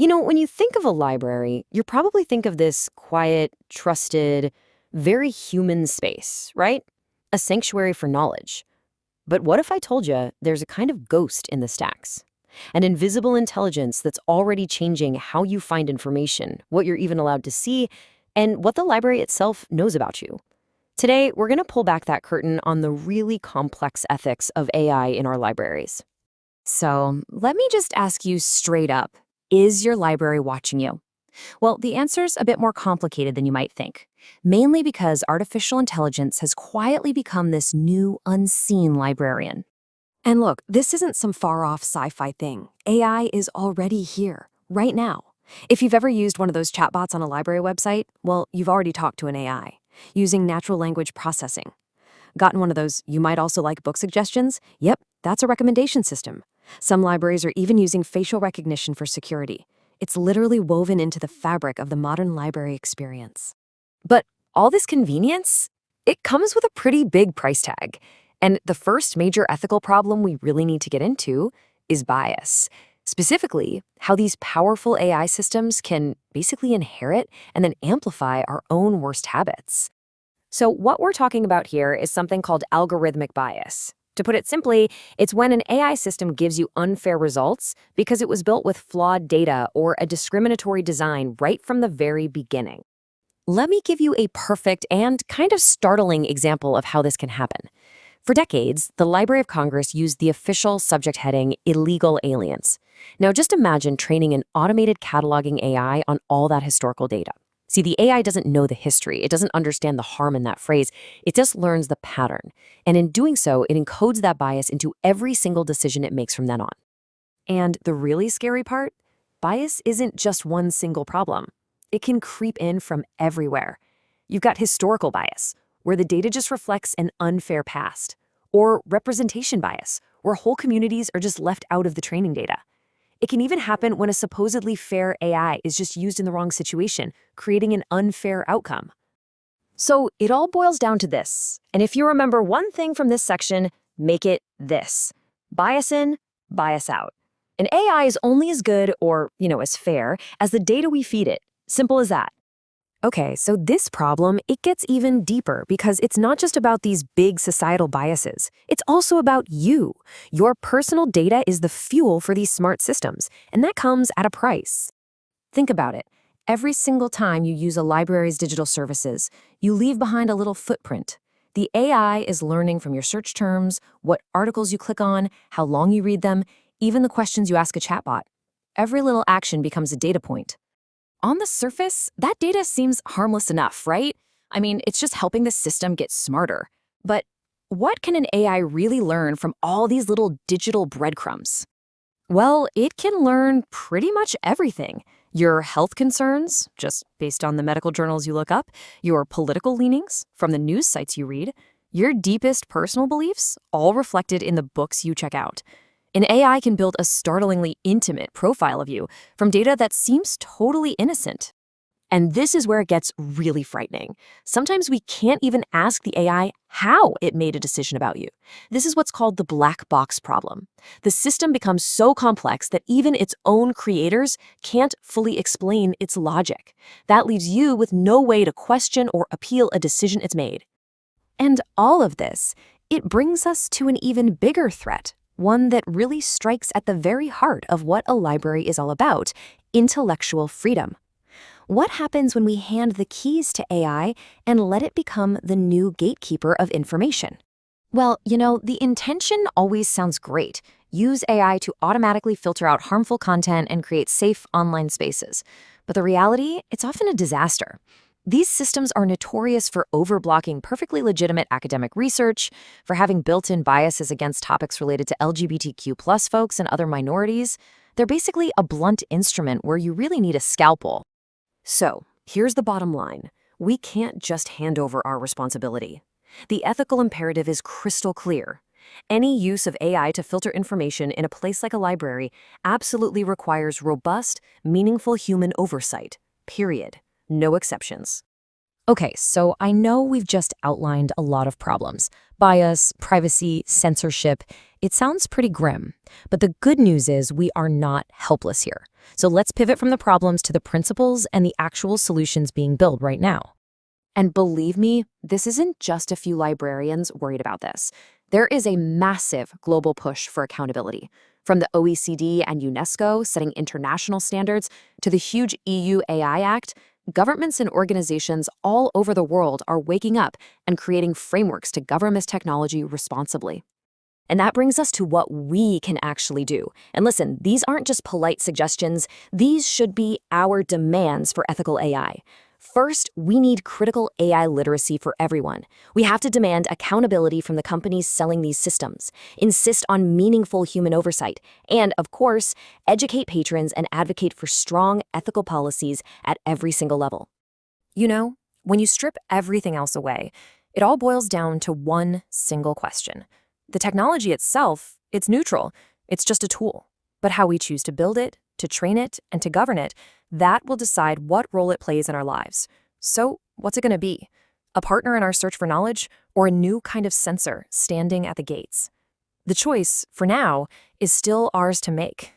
When you think of a library, you probably think of this quiet, trusted, very human space, right? A sanctuary for knowledge. But what if I told you there's a kind of ghost in the stacks? An invisible intelligence that's already changing how you find information, what you're even allowed to see, and what the library itself knows about you. Today, we're going to pull back that curtain on the really complex ethics of AI in our libraries. So, let me just ask you straight up, is your library watching you? Well, the answer's a bit more complicated than you might think, mainly because artificial intelligence has quietly become this new, unseen librarian. And look, this isn't some far off sci fi thing. AI is already here, right now. If you've ever used one of those chatbots on a library website, well, you've already talked to an AI using natural language processing. Gotten one of those "you might also like book suggestions"? Yep, that's a recommendation system. Some libraries are even using facial recognition for security. It's literally woven into the fabric of the modern library experience. But all this convenience, it comes with a pretty big price tag. And the first major ethical problem we really need to get into is bias. Specifically, how these powerful AI systems can basically inherit and then amplify our own worst habits. So what we're talking about here is something called algorithmic bias. To put it simply, it's when an AI system gives you unfair results because it was built with flawed data or a discriminatory design right from the very beginning. Let me give you a perfect and kind of startling example of how this can happen. For decades, the Library of Congress used the official subject heading illegal aliens. Now just imagine training an automated cataloging AI on all that historical data. See, the AI doesn't know the history. It doesn't understand the harm in that phrase. It just learns the pattern. And in doing so, it encodes that bias into every single decision it makes from then on. And the really scary part? Bias isn't just one single problem. It can creep in from everywhere. You've got historical bias, where the data just reflects an unfair past, or representation bias, where whole communities are just left out of the training data. It can even happen when a supposedly fair AI is just used in the wrong situation, creating an unfair outcome. So it all boils down to this. And if you remember one thing from this section, make it this: bias in, bias out. An AI is only as good or, as fair as the data we feed it. Simple as that. Okay, so this problem, it gets even deeper because it's not just about these big societal biases. It's also about you. Your personal data is the fuel for these smart systems, and that comes at a price. Think about it. Every single time you use a library's digital services, you leave behind a little footprint. The AI is learning from your search terms, what articles you click on, how long you read them, even the questions you ask a chatbot. Every little action becomes a data point. On the surface, that data seems harmless enough, right? I mean, it's just helping the system get smarter. But what can an AI really learn from all these little digital breadcrumbs? Well, it can learn pretty much everything. Your health concerns, just based on the medical journals you look up, your political leanings, from the news sites you read, your deepest personal beliefs, all reflected in the books you check out. An AI can build a startlingly intimate profile of you from data that seems totally innocent. And this is where it gets really frightening. Sometimes we can't even ask the AI how it made a decision about you. This is what's called the black box problem. The system becomes so complex that even its own creators can't fully explain its logic. That leaves you with no way to question or appeal a decision it's made. And all of this, it brings us to an even bigger threat. One that really strikes at the very heart of what a library is all about: intellectual freedom. What happens when we hand the keys to AI and let it become the new gatekeeper of information? Well, the intention always sounds great. Use AI to automatically filter out harmful content and create safe online spaces. But the reality, it's often a disaster. These systems are notorious for overblocking perfectly legitimate academic research, for having built-in biases against topics related to LGBTQ+ folks and other minorities. They're basically a blunt instrument where you really need a scalpel. So, here's the bottom line. We can't just hand over our responsibility. The ethical imperative is crystal clear. Any use of AI to filter information in a place like a library absolutely requires robust, meaningful human oversight. Period. No exceptions. Okay, so I know we've just outlined a lot of problems: bias, privacy, censorship. It sounds pretty grim. But the good news is we are not helpless here. So let's pivot from the problems to the principles and the actual solutions being built right now. And believe me, this isn't just a few librarians worried about this. There is a massive global push for accountability. From the OECD and UNESCO setting international standards to the huge EU AI Act, governments and organizations all over the world are waking up and creating frameworks to govern this technology responsibly. And that brings us to what we can actually do. And listen, these aren't just polite suggestions, these should be our demands for ethical AI. First, we need critical AI literacy for everyone. We have to demand accountability from the companies selling these systems, insist on meaningful human oversight, and, of course, educate patrons and advocate for strong ethical policies at every single level. You know, when you strip everything else away, it all boils down to one single question. The technology itself, it's neutral. It's just a tool. But how we choose to build it, to train it, and to govern it, that will decide what role it plays in our lives. So, what's it going to be? A partner in our search for knowledge, or a new kind of censor standing at the gates? The choice, for now, is still ours to make.